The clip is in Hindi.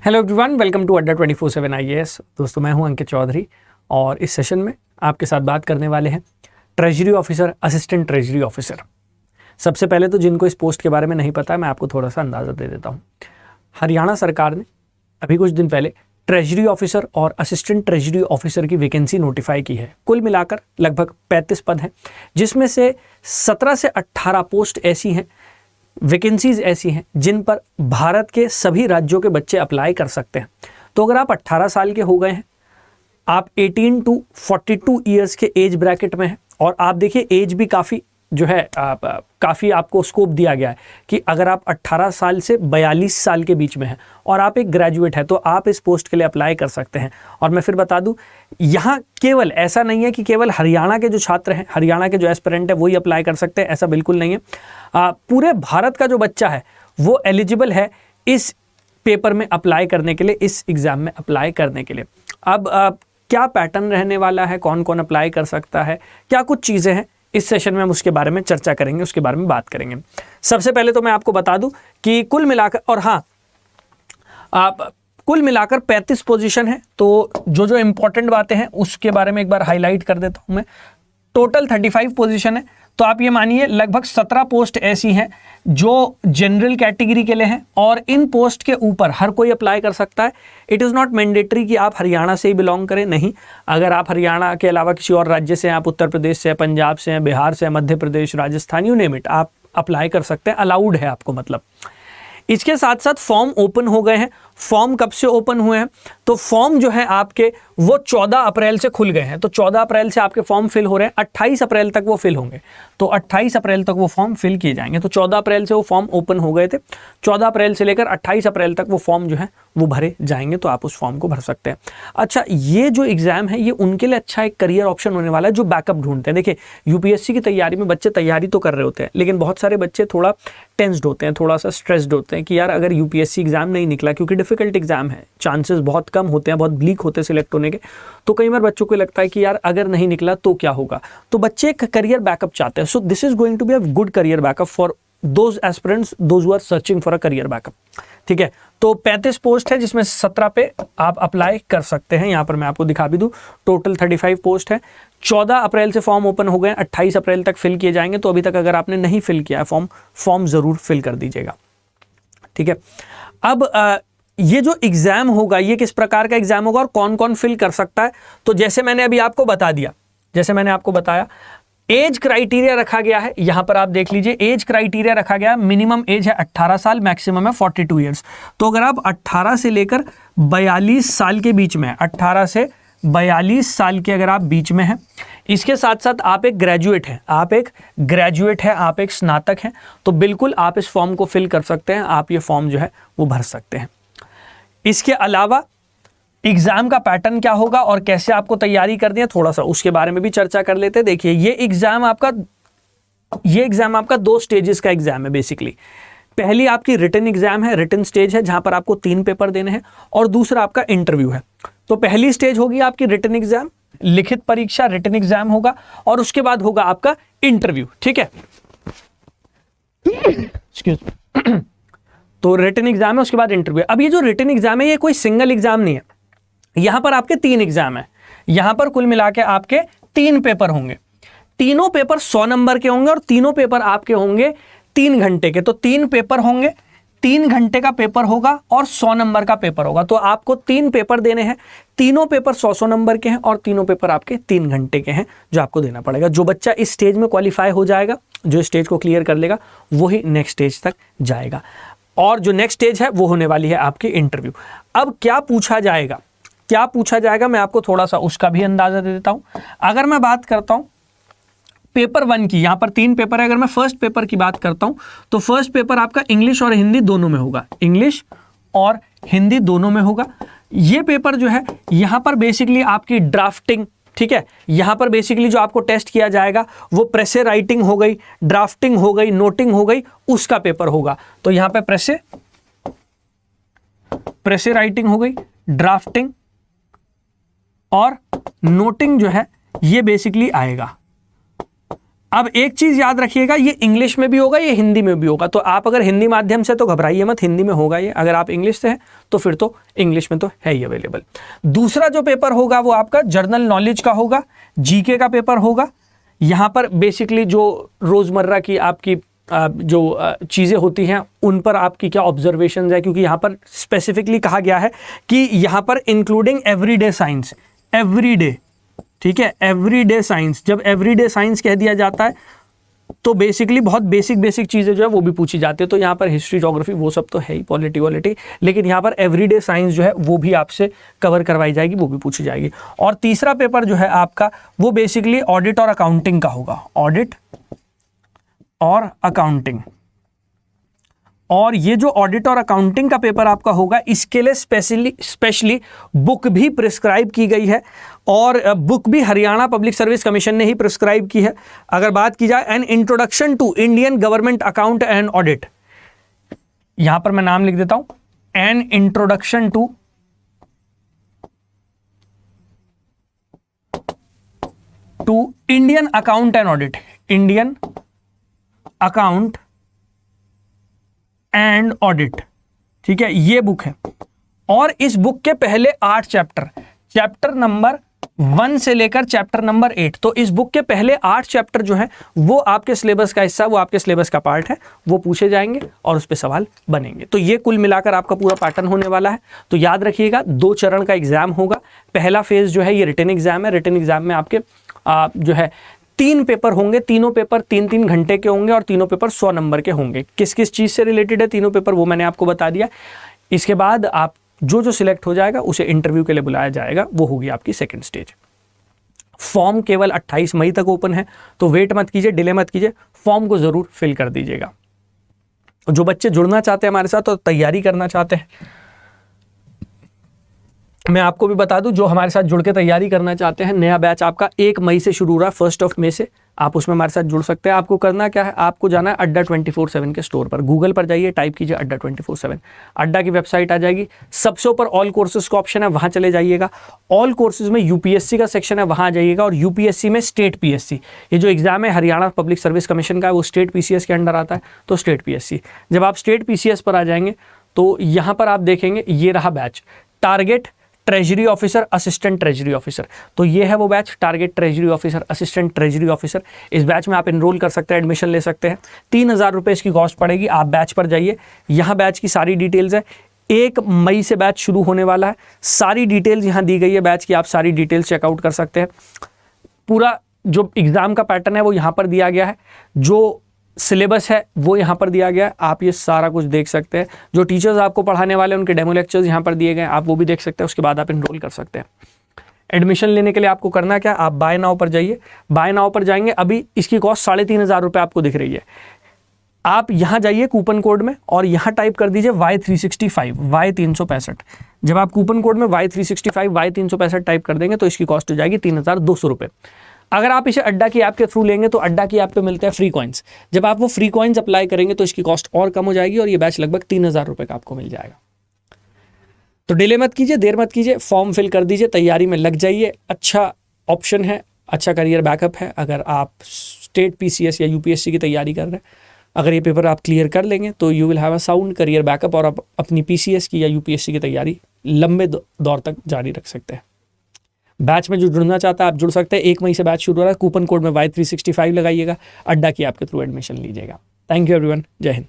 हेलो एवरीवन, वेलकम टू अड्डा 24/7 IAS। दोस्तों, मैं हूं अंकित चौधरी और इस सेशन में आपके साथ बात करने वाले हैं treasury officer, assistant treasury officer. सबसे पहले तो जिनको इस पोस्ट के बारे में नहीं पता है, मैं आपको थोड़ा सा अंदाज़ा दे देता हूं। हरियाणा सरकार ने अभी कुछ दिन पहले ट्रेजरी ऑफिसर और असिस्टेंट ट्रेजरी ऑफिसर की वैकेंसी नोटिफाई की है। कुल मिलाकर लगभग 35 पद हैं, जिसमें से 17 से 18 पोस्ट ऐसी हैं, वैकेंसीज ऐसी हैं जिन पर भारत के सभी राज्यों के बच्चे अप्लाई कर सकते हैं। तो अगर आप 18 साल के हो गए हैं, आप 18 टू 42 ईयर्स के एज ब्रैकेट में हैं, और आप देखिए एज भी काफ़ी जो है काफ़ी आपको स्कोप दिया गया है कि अगर आप 18 साल से 42 साल के बीच में हैं और आप एक ग्रेजुएट हैं तो आप इस पोस्ट के लिए अप्लाई कर सकते हैं। और मैं फिर बता दूं, यहाँ केवल ऐसा नहीं है कि केवल हरियाणा के जो छात्र हैं, हरियाणा के जो एस्पिरेंट है वही अप्लाई कर सकते हैं, ऐसा बिल्कुल नहीं है। पूरे भारत का जो बच्चा है वो एलिजिबल है इस पेपर में अप्लाई करने के लिए, इस एग्ज़ाम में अप्लाई करने के लिए। अब क्या पैटर्न रहने वाला है, कौन कौन अप्लाई कर सकता है, क्या कुछ चीज़ें हैं, इस सेशन में हम उसके बारे में चर्चा करेंगे, उसके बारे में बात करेंगे। सबसे पहले तो मैं आपको बता दूं कि कुल मिलाकर, और हाँ, कुल मिलाकर 35 पोजीशन है। तो जो इंपॉर्टेंट बातें हैं उसके बारे में एक बार हाईलाइट कर देता हूं मैं। टोटल 35 पोजीशन है, तो आप ये मानिए लगभग 17 पोस्ट ऐसी हैं जो जनरल कैटेगरी के लिए हैं, और इन पोस्ट के ऊपर हर कोई अप्लाई कर सकता है। इट इज़ नॉट मैंडेटरी कि आप हरियाणा से ही बिलोंग करें, नहीं। अगर आप हरियाणा के अलावा किसी और राज्य से हैं, आप उत्तर प्रदेश से हैं, पंजाब से हैं, बिहार से हैं, Madhya Pradesh, Rajasthan, you name it, आप अप्लाई कर सकते हैं, अलाउड है आपको। मतलब इसके साथ साथ फॉर्म ओपन हो गए हैं। फॉर्म कब से ओपन हुए हैं? तो फॉर्म जो है आपके वो 14 अप्रैल से खुल गए हैं। तो 14 अप्रैल से आपके फॉर्म फिल हो रहे हैं, 28 अप्रैल तक वो फिल होंगे। तो 28 अप्रैल तक वो फॉर्म फिल किए जाएंगे। तो 14 अप्रैल से वो फॉर्म ओपन हो गए थे, 14 अप्रैल से लेकर 28 अप्रैल तक वो फॉर्म जो है वो भरे जाएंगे, तो आप उस फॉर्म को भर सकते हैं। अच्छा, ये जो एग्जाम है ये उनके लिए अच्छा एक करियर ऑप्शन होने वाला है जो बैकअप ढूंढते हैं। देखिए, यूपीएससी की तैयारी में बच्चे तैयारी तो कर रहे होते हैं, लेकिन बहुत सारे बच्चे थोड़ा टेंस्ड होते हैं, थोड़ा सा स्ट्रेस्ड होते हैं कि यार अगर यूपीएससी एग्जाम नहीं निकला, क्योंकि डिफिकल्ट एग्जाम है, चांसेस बहुत कम होते हैं, बहुत ब्लीक होते हैं सिलेक्ट होने के, तो कई बार बच्चों को लगता है कि यार अगर नहीं निकला तो क्या होगा। तो बच्चे एक करियर बैकअप चाहते हैं। So this is going to be a good career backup for those aspirants, those who are searching for a career backup. ठीक है, तो 35 पोस्ट है जिसमें 17 पे आप अप्लाई कर सकते हैं। यहाँ पर मैं आपको दिखा भी दूं, टोटल 35 पोस्ट है। 14 अप्रैल से फॉर्म ओपन हो गए, 28 अप्रैल तक फिल किए जाएंगे। तो अभी तक अगर आपने नहीं फिल किया है फॉर्म जरूर फिल कर दीजिएगा। ठीक है, अब ये जो एग्जाम होगा ये किस प्रकार का एग्जाम होगा और कौन कौन फिल कर सकता है? तो जैसे मैंने अभी आपको बता दिया, जैसे मैंने आपको बताया, एज क्राइटेरिया रखा गया है। यहां पर आप देख लीजिए, एज क्राइटेरिया रखा गया है, मिनिमम एज है 18 साल, मैक्सिमम है 42 ईयर्स। तो अगर आप 18 से लेकर 42 साल के बीच में, 18 से 42 साल के अगर आप बीच में हैं, इसके साथ साथ आप एक ग्रेजुएट हैं, आप एक स्नातक हैं, तो बिल्कुल आप इस फॉर्म को फिल कर सकते हैं। आप ये फॉर्म जो है वो भर सकते हैं। इसके अलावा एग्जाम का पैटर्न क्या होगा और कैसे आपको तैयारी करनी है, थोड़ा सा उसके बारे में भी चर्चा कर लेते हैं। देखिए, ये एग्जाम आपका 2 स्टेजेस का एग्जाम है बेसिकली। पहली आपकी रिटन एग्जाम है, रिटन स्टेज है, जहां पर आपको 3 पेपर देने हैं, और दूसरा आपका इंटरव्यू है। तो पहली स्टेज होगी आपकी रिटन एग्जाम, लिखित परीक्षा, रिटन एग्जाम होगा, और उसके बाद होगा आपका इंटरव्यू। ठीक है, तो रिटन एग्जाम है, उसके बाद इंटरव्यू। अब ये जो रिटन एग्जाम है ये कोई सिंगल एग्जाम नहीं है, यहां पर आपके 3 एग्जाम है। यहां पर कुल मिला के आपके 3 पेपर होंगे। तीनों पेपर 100 नंबर के होंगे, और तीनों पेपर आपके होंगे 3 घंटे के। तो 3 पेपर होंगे, 3 घंटे का पेपर होगा और 100 नंबर का पेपर होगा। तो आपको 3 पेपर देने हैं, तीनों पेपर 100-100 नंबर के हैं, और तीनों पेपर आपके 3 घंटे के हैं जो आपको देना पड़ेगा। जो बच्चा इस स्टेज में क्वालिफाई हो जाएगा, जो स्टेज को क्लियर कर लेगा, वही नेक्स्ट स्टेज तक जाएगा, और जो नेक्स्ट स्टेज है वो होने वाली है आपकी इंटरव्यू। अब क्या पूछा जाएगा मैं आपको थोड़ा सा उसका भी अंदाजा दे देता हूं। अगर मैं बात करता हूं पेपर 1 की, यहां पर 3 पेपर है, अगर मैं फर्स्ट पेपर की बात करता हूं तो फर्स्ट पेपर आपका इंग्लिश और हिंदी दोनों में होगा, इंग्लिश और हिंदी दोनों में होगा। ये पेपर जो है यहां पर बेसिकली आपकी ड्राफ्टिंग, ठीक है, यहां पर बेसिकली जो आपको टेस्ट किया जाएगा वो प्रेसे राइटिंग हो गई, ड्राफ्टिंग हो गई, नोटिंग हो गई, उसका पेपर होगा। तो यहां पे प्रेसे राइटिंग हो गई, ड्राफ्टिंग और नोटिंग जो है ये बेसिकली आएगा। अब एक चीज याद रखिएगा, ये इंग्लिश में भी होगा, ये हिंदी में भी होगा। तो आप अगर हिंदी माध्यम से तो घबराइए मत, हिंदी में होगा ये। अगर आप इंग्लिश से हैं तो फिर तो इंग्लिश में तो है ही अवेलेबल। दूसरा जो पेपर होगा वो आपका जनरल नॉलेज का होगा, जीके का पेपर होगा। यहाँ पर बेसिकली जो रोजमर्रा की आपकी जो चीज़ें होती हैं उन पर आपकी क्या ऑब्जर्वेशंस है, क्योंकि यहाँ पर स्पेसिफिकली कहा गया है कि यहाँ पर इंक्लूडिंग एवरीडे साइंस, एवरीडे, ठीक है, एवरीडे साइंस। जब एवरीडे साइंस कह दिया जाता है तो बेसिकली बहुत बेसिक चीज़ें जो है वो भी पूछी जाती है। तो यहाँ पर हिस्ट्री, ज्योग्राफी वो सब तो है ही, पॉलिटी, लेकिन यहाँ पर एवरीडे साइंस जो है वो भी आपसे कवर करवाई जाएगी, वो भी पूछी जाएगी। और तीसरा पेपर जो है आपका वो बेसिकली ऑडिट और अकाउंटिंग का होगा, ऑडिट और अकाउंटिंग। और ये जो ऑडिट और अकाउंटिंग का पेपर आपका होगा, इसके लिए स्पेशली बुक भी प्रिस्क्राइब की गई है, और बुक भी हरियाणा पब्लिक सर्विस कमीशन ने ही प्रिस्क्राइब की है। अगर बात की जाए an introduction to Indian government account and audit, यहां पर मैं नाम लिख देता हूं, an introduction to Indian account and audit, Indian account and audit, ठीक है, ये बुक है। और इस बुक के पहले 8 चैप्टर नंबर 1 से लेकर चैप्टर नंबर 8, तो इस बुक के पहले 8 चैप्टर जो है वो आपके सिलेबस का हिस्सा, वो आपके सिलेबस का पार्ट है, वो पूछे जाएंगे और उस पर सवाल बनेंगे। तो ये कुल मिलाकर आपका पूरा पैटर्न होने वाला है। तो याद रखिएगा 2 चरण का एग्जाम होगा। पहला फेज जो है ये रिटन एग्जाम है। रिटन एग्जाम में आपके जो है 3 पेपर होंगे, तीनों पेपर 3-3 घंटे के होंगे और तीनों पेपर 100 नंबर के होंगे। किस किस चीज़ से रिलेटेड है तीनों पेपर वो मैंने आपको बता दिया। इसके बाद आप जो सिलेक्ट हो जाएगा उसे इंटरव्यू के लिए बुलाया जाएगा, वो होगी आपकी सेकंड स्टेज। फॉर्म केवल 28 मई तक ओपन है, तो वेट मत कीजिए, डिले मत कीजिए, फॉर्म को जरूर फिल कर दीजिएगा। जो बच्चे जुड़ना चाहते हैं हमारे साथ और तैयारी करना चाहते हैं, मैं आपको भी बता दूं, जो हमारे साथ जुड़ के तैयारी करना चाहते हैं, नया बैच आपका 1 मई से शुरू हो रहा है, 1 मई से आप उसमें हमारे साथ जुड़ सकते हैं। आपको करना क्या है, आपको जाना है अड्डा 24/7 के स्टोर पर, गूगल पर जाइए, टाइप कीजिए अड्डा 24/7, अड्डा की वेबसाइट आ जाएगी। सबसे ऊपर ऑल कोर्सेज का ऑप्शन है, वहां चले जाइएगा। ऑल कोर्सेज में यूपीएससी का सेक्शन है, वहां आ जाइएगा। और यूपीएससी में स्टेट पीएससी, ये जो एग्जाम है हरियाणा पब्लिक सर्विस कमीशन का है, वो स्टेट पीसीएस के अंडर आता है, तो स्टेट पीएससी। जब आप स्टेट पीसीएस पर आ जाएंगे तो यहां पर आप देखेंगे ये रहा batch, target treasury officer, assistant treasury officer. तो ये है वो batch, target treasury officer, assistant treasury officer. इस बैच में आप एनरोल कर सकते हैं, एडमिशन ले सकते हैं। 3000 रुपये इसकी कॉस्ट पड़ेगी। आप बैच पर जाइए, यहाँ बैच की सारी डिटेल्स है। 1 मई से बैच शुरू होने वाला है, सारी डिटेल्स यहाँ दी गई है बैच की, आप सारी डिटेल्स चेकआउट कर सकते हैं। पूरा जो एग्जाम का पैटर्न है वो यहाँ पर दिया गया है, जो सिलेबस है वो यहाँ पर दिया गया है, आप ये सारा कुछ देख सकते हैं। जो टीचर्स आपको पढ़ाने वाले हैं उनके डेमो लेक्चर्स यहाँ पर दिए गए हैं, आप वो भी देख सकते हैं। उसके बाद आप एनरोल कर सकते हैं। एडमिशन लेने के लिए आपको करना क्या, आप बाय नाउ पर जाइए। बाय नाउ पर जाएंगे, अभी इसकी कॉस्ट 3500 रुपये आपको दिख रही है। आप यहाँ जाइए कूपन कोड में और यहाँ टाइप कर दीजिए Y365, Y365। जब आप कूपन कोड में Y365, Y365 टाइप कर देंगे तो इसकी कॉस्ट हो जाएगी 3200 रुपये। अगर आप इसे अड्डा की ऐप के थ्रू लेंगे तो अड्डा की ऐप पे मिलते हैं फ्री कॉइन्स। जब आप वो फ्री कॉइन्स अप्लाई करेंगे तो इसकी कॉस्ट और कम हो जाएगी और ये बैच लगभग 3000 रुपये का आपको मिल जाएगा। तो डिले मत कीजिए, देर मत कीजिए, फॉर्म फिल कर दीजिए, तैयारी में लग जाइए। अच्छा ऑप्शन है, अच्छा करियर बैकअप है। अगर आप स्टेट पीसीएस या यूपीएससी की तैयारी कर रहे हैं, अगर ये पेपर आप क्लियर कर लेंगे तो you will have a sound career backup और आप अपनी पीसीएस की या यूपीएससी की तैयारी लंबे दौर तक जारी रख सकते हैं। बैच में जो जुड़ना चाहता है आप जुड़ सकते हैं। 1 मई से बैच शुरू हो रहा है। कूपन कोड में Y365 लगाइएगा, अड्डा की आपके थ्रू एडमिशन लीजिएगा। थैंक यू एवरीवन, जय हिंद।